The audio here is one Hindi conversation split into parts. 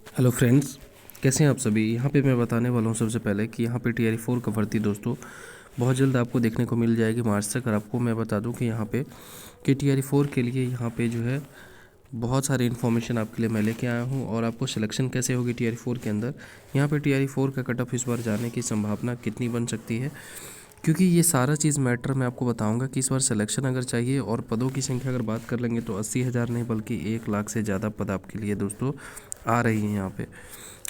हेलो फ्रेंड्स, कैसे हैं आप सभी। यहाँ पे मैं बताने वाला हूँ सबसे पहले कि यहाँ पे TRE 4 का भर्ती दोस्तों बहुत जल्द आपको देखने को मिल जाएगी मार्च तक। और आपको मैं बता दूँ कि यहाँ पे कि TRE 4 के लिए यहाँ पे जो है बहुत सारी इन्फॉर्मेशन आपके लिए मैं लेके आया हूँ। और आपको सिलेक्शन कैसे होगी TRE 4 के अंदर, यहाँ पे TRE 4 का कट ऑफ इस बार जाने की संभावना कितनी बन सकती है, क्योंकि ये सारा चीज़ मैटर मैं आपको बताऊंगा कि इस बार सिलेक्शन अगर चाहिए। और पदों की संख्या अगर बात कर लेंगे तो 80,000 नहीं बल्कि 1 लाख से ज़्यादा पद आपके लिए दोस्तों आ रही हैं यहाँ पे।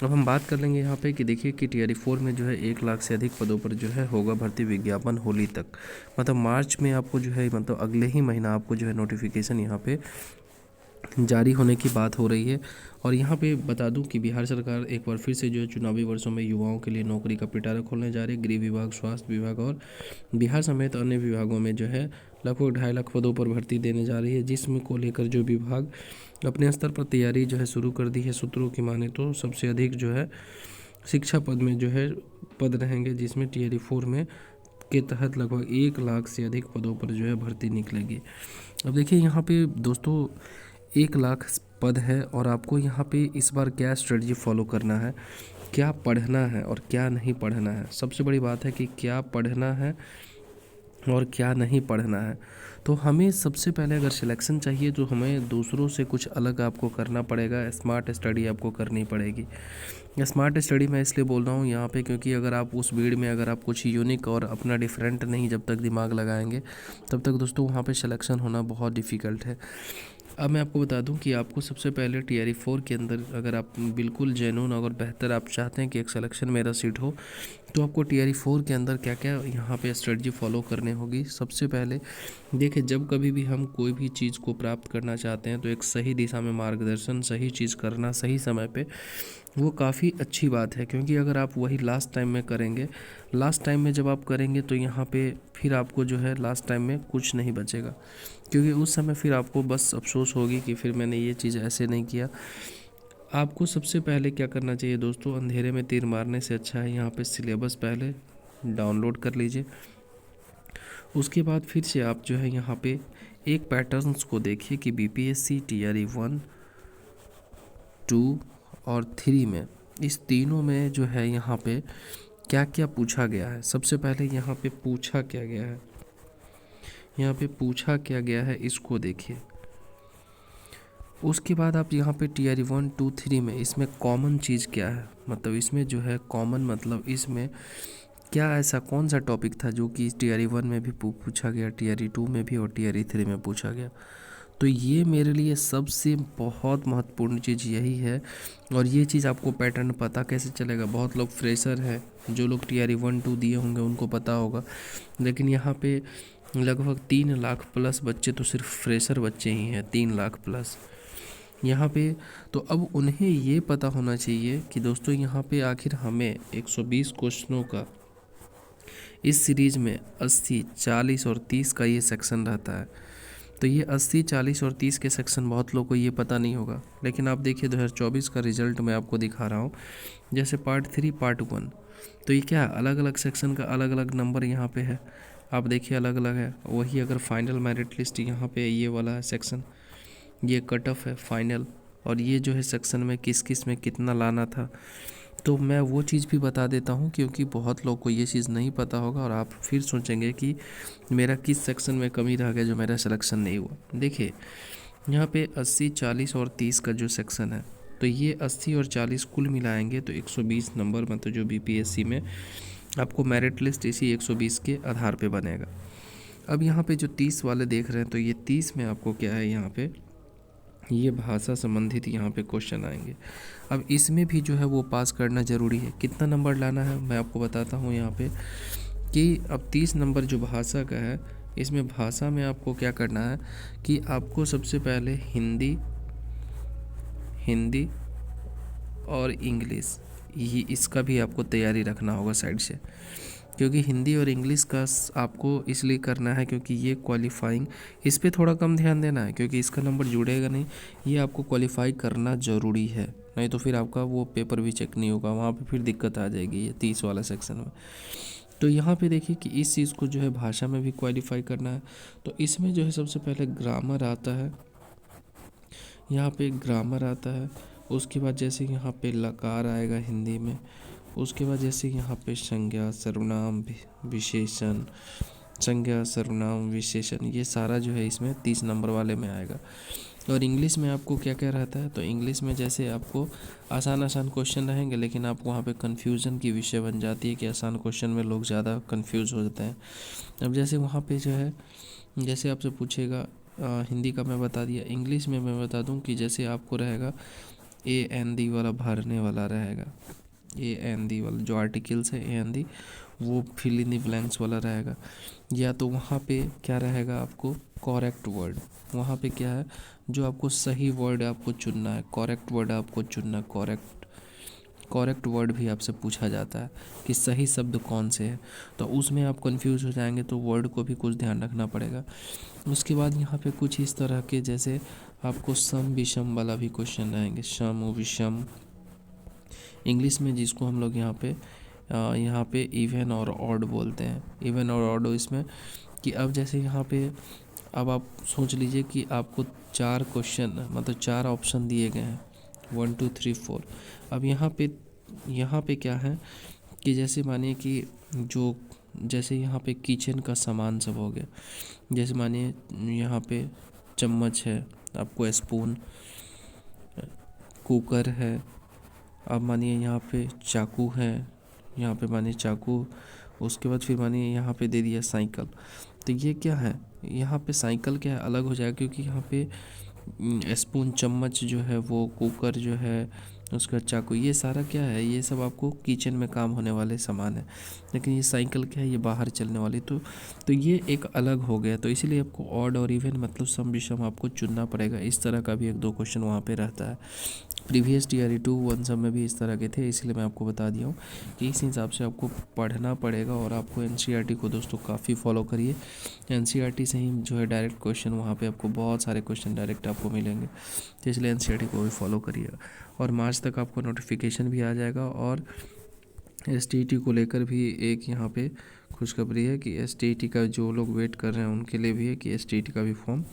अब हम बात कर लेंगे यहाँ पे कि देखिए कि TRE 4 में जो है 1 लाख से अधिक पदों पर जो है होगा भर्ती विज्ञापन होली तक, मतलब मार्च में आपको जो है मतलब अगले ही महीना आपको जो है नोटिफिकेशन यहाँ पे जारी होने की बात हो रही है। और यहाँ पे बता दूं कि बिहार सरकार एक बार फिर से जो है चुनावी वर्षों में युवाओं के लिए नौकरी का पिटारा खोलने जा रही है। गृह विभाग, स्वास्थ्य विभाग और बिहार समेत अन्य विभागों में जो है लगभग 2.5 लाख पदों पर भर्ती देने जा रही है, जिसमें को लेकर जो विभाग अपने स्तर पर तैयारी जो है शुरू कर दी है। सूत्रों की माने तो सबसे अधिक जो है शिक्षा पद में जो है पद रहेंगे, जिसमें TRE 4 में के तहत लगभग 1 लाख से अधिक पदों पर जो है भर्ती निकलेगी। अब देखिए यहाँ पे दोस्तों 1 लाख पद है और आपको यहाँ पे इस बार क्या स्ट्रेटजी फॉलो करना है, क्या पढ़ना है और क्या नहीं पढ़ना है। सबसे बड़ी बात है कि क्या पढ़ना है और क्या नहीं पढ़ना है। तो हमें सबसे पहले अगर सिलेक्शन चाहिए तो हमें दूसरों से कुछ अलग आपको करना पड़ेगा, स्मार्ट स्टडी आपको करनी पड़ेगी। स्मार्ट स्टडी मैं इसलिए बोल रहा हूँ यहाँ पे क्योंकि अगर आप उस भीड़ में अगर आप कुछ यूनिक और अपना डिफरेंट नहीं जब तक दिमाग लगाएंगे तब तक दोस्तों वहाँ पे सिलेक्शन होना बहुत डिफ़िकल्ट है। अब मैं आपको बता दूं कि आपको सबसे पहले TRE 4 के अंदर अगर आप बिल्कुल जेन्युइन और बेहतर आप चाहते हैं कि एक सिलेक्शन मेरा सीट हो, तो आपको TRE 4 के अंदर क्या क्या यहाँ पे स्ट्रेटजी फॉलो करनी होगी। सबसे पहले देखिए, जब कभी भी हम कोई भी चीज़ को प्राप्त करना चाहते हैं तो एक सही दिशा में मार्गदर्शन, सही चीज़ करना सही समय पे, वो काफ़ी अच्छी बात है। क्योंकि अगर आप वही लास्ट टाइम में करेंगे, लास्ट टाइम में जब आप करेंगे तो यहाँ पे फिर आपको जो है लास्ट टाइम में कुछ नहीं बचेगा, क्योंकि उस समय फिर आपको बस अफसोस होगी कि फिर मैंने ये चीज़ ऐसे नहीं किया। आपको सबसे पहले क्या करना चाहिए दोस्तों, अंधेरे में तीर मारने से अच्छा है यहाँ पे सिलेबस पहले डाउनलोड कर लीजिए। उसके बाद फिर से आप जो है यहाँ पे एक पैटर्न्स को देखिए कि BPSC TRE 1, 2 और 3 में, इस तीनों में जो है यहाँ पे क्या क्या पूछा गया है। सबसे पहले यहाँ पे पूछा क्या गया है, यहाँ पे पूछा क्या गया है इसको देखिए। उसके बाद आप यहाँ पे TRE 1, 2, 3 में इसमें कॉमन चीज़ क्या है, मतलब इसमें जो है कॉमन मतलब इसमें क्या ऐसा कौन सा टॉपिक था जो कि TRE 1 में भी पूछा गया, TRE 2 में भी और TRE 3 में पूछा गया। तो ये मेरे लिए सबसे बहुत महत्वपूर्ण चीज़ यही है। और ये चीज़ आपको पैटर्न पता कैसे चलेगा, बहुत लोग फ्रेशर हैं, जो लोग TRE 1, 2 दिए होंगे उनको पता होगा, लेकिन यहाँ पे लगभग 3 लाख प्लस बच्चे तो सिर्फ फ्रेशर बच्चे ही हैं, 3 लाख प्लस यहाँ पे। तो अब उन्हें ये पता होना चाहिए कि दोस्तों यहाँ पे आखिर हमें 120 क्वेश्चनों का इस सीरीज़ में 80, 40 और 30 का ये सेक्शन रहता है। तो ये 80, 40 और 30 के सेक्शन बहुत लोगों को ये पता नहीं होगा, लेकिन आप देखिए 2024 का रिजल्ट मैं आपको दिखा रहा हूँ। जैसे पार्ट 3, पार्ट 1, तो ये क्या अलग अलग सेक्शन का अलग अलग नंबर यहाँ पे है, आप देखिए अलग अलग है। वही अगर फाइनल मेरिट लिस्ट यहाँ पे ये वाला है सेक्शन, ये कट ऑफ है फाइनल, और ये जो है सेक्शन में किस किस में कितना लाना था। तो मैं वो चीज़ भी बता देता हूँ क्योंकि बहुत लोग को ये चीज़ नहीं पता होगा और आप फिर सोचेंगे कि मेरा किस सेक्शन में कमी रह गया जो मेरा सिलेक्शन नहीं हुआ। देखिए यहाँ पे 80, 40 और 30 का जो सेक्शन है, तो ये 80 और 40 कुल मिलाएंगे तो 120 नंबर, मतलब जो BPSC में आपको मेरिट लिस्ट इसी 120 के आधार पे बनेगा। अब यहाँ पे जो 30 वाले देख रहे हैं, तो ये 30 में आपको क्या है, यहाँ पे ये भाषा संबंधित यहाँ पे क्वेश्चन आएंगे। अब इसमें भी जो है वो पास करना ज़रूरी है। कितना नंबर लाना है मैं आपको बताता हूँ यहाँ पे कि अब 30 नंबर जो भाषा का है, इसमें भाषा में आपको क्या करना है कि आपको सबसे पहले हिंदी और इंग्लिश, ये इसका भी आपको तैयारी रखना होगा साइड से, क्योंकि हिंदी और इंग्लिश का आपको इसलिए करना है क्योंकि ये क्वालिफाइंग, इस पे थोड़ा कम ध्यान देना है क्योंकि इसका नंबर जुड़ेगा नहीं। ये आपको क्वालिफाई करना ज़रूरी है, नहीं तो फिर आपका वो पेपर भी चेक नहीं होगा, वहाँ पे फिर दिक्कत आ जाएगी ये 30 वाला सेक्शन में। तो यहाँ पे देखिए कि इस चीज़ को जो है भाषा में भी क्वालिफाई करना है। तो इसमें जो है सबसे पहले ग्रामर आता है, यहाँ पे ग्रामर आता है, उसके बाद जैसे यहाँ पे लकार आएगा हिंदी में, उसके बाद जैसे यहाँ पे संज्ञा सर्वनाम विशेषण, संज्ञा सर्वनाम विशेषण, ये सारा जो है इसमें 30 नंबर वाले में आएगा। और इंग्लिश में आपको क्या क्या रहता है, तो इंग्लिश में जैसे आपको आसान आसान क्वेश्चन रहेंगे, लेकिन आप वहाँ पे कन्फ्यूज़न की विषय बन जाती है कि आसान क्वेश्चन में लोग ज़्यादा कन्फ्यूज़ हो जाते हैं। अब जैसे वहाँ पे जो है, जैसे आपसे पूछेगा, हिंदी का मैं बता दिया, इंग्लिश में मैं बता दूं कि जैसे आपको रहेगा AND वाला भरने वाला रहेगा, AND वाला जो आर्टिकल्स है AND, वो फिल इन द ब्लैंक्स वाला रहेगा। या तो वहाँ पे क्या रहेगा, आपको करेक्ट वर्ड, वहाँ पे क्या है, जो आपको सही वर्ड आपको चुनना है, करेक्ट वर्ड आपको चुनना, करेक्ट वर्ड भी आपसे पूछा जाता है कि सही शब्द कौन से हैं, तो उसमें आप कंफ्यूज हो जाएंगे, तो वर्ड को भी कुछ ध्यान रखना पड़ेगा। उसके बाद यहाँ पे कुछ इस तरह के, जैसे आपको सम विषम वाला भी क्वेश्चन रहेंगे, सम विषम इंग्लिश में, जिसको हम लोग यहाँ पे इवन और ऑड बोलते हैं, इवन और ऑड। इसमें कि अब जैसे यहाँ पे, अब आप सोच लीजिए कि आपको 4 क्वेश्चन, मतलब 4 ऑप्शन दिए गए हैं, 1 2 3 4। अब यहाँ पे क्या है कि जैसे मानिए कि जो, जैसे यहाँ पे किचन का सामान सब हो गया, जैसे मानिए यहाँ पे चम्मच है, आपको स्पून, कुकर है, अब मानिए यहाँ पे चाकू है, यहाँ पे मानिए चाकू, उसके बाद फिर मानिए यहाँ पे दे दिया साइकिल। तो ये क्या है, यहाँ पे साइकिल क्या है, अलग हो जाएगा, क्योंकि यहाँ पे स्पून, चम्मच जो है वो, कुकर जो है, उसका चाकू, ये सारा क्या है, ये सब आपको किचन में काम होने वाले सामान है। लेकिन ये साइकिल क्या है, ये बाहर चलने वाली, तो ये एक अलग हो गया। तो इसीलिए आपको ऑड और इवन मतलब सम विषम आपको चुनना पड़ेगा। इस तरह का भी 1 2 क्वेश्चन वहाँ पे रहता है। प्रीवियस TRE 2 1 सब में भी इस तरह के थे, इसलिए मैं आपको बता दिया हूँ कि इस हिसाब से आपको पढ़ना पड़ेगा। और आपको NCERT को दोस्तों काफ़ी फॉलो करिए, NCERT से ही जो है डायरेक्ट क्वेश्चन, वहाँ पे आपको बहुत सारे क्वेश्चन डायरेक्ट आपको मिलेंगे, तो इसलिए NCERT को भी फॉलो करिएगा। और मार्च तक आपको नोटिफिकेशन भी आ जाएगा। और STET को लेकर भी एक यहाँ पे खुशखबरी है कि STET का जो लोग वेट कर रहे हैं उनके लिए भी है कि STET का भी फॉर्म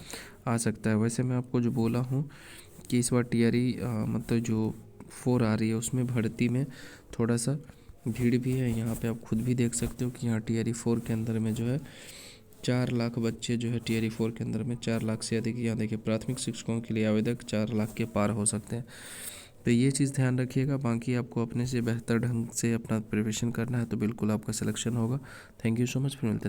आ सकता है। वैसे मैं आपको जो बोला हूँ कि इस बार TRE मतलब जो 4 आ रही है, उसमें भर्ती में थोड़ा सा भीड़ भी है। यहाँ पे आप खुद भी देख सकते हो कि यहाँ TRE 4 के अंदर में जो है 4 लाख बच्चे जो है, TRE 4 के अंदर में 4 लाख से अधिक, यहाँ देखिए प्राथमिक शिक्षकों के लिए आवेदक 4 लाख के पार हो सकते हैं। तो ये चीज़ ध्यान रखिएगा। बाकी आपको अपने से बेहतर ढंग से अपना प्रिपरेशन करना है, तो बिल्कुल आपका सिलेक्शन होगा। थैंक यू सो मच, फिर मिलते हैं।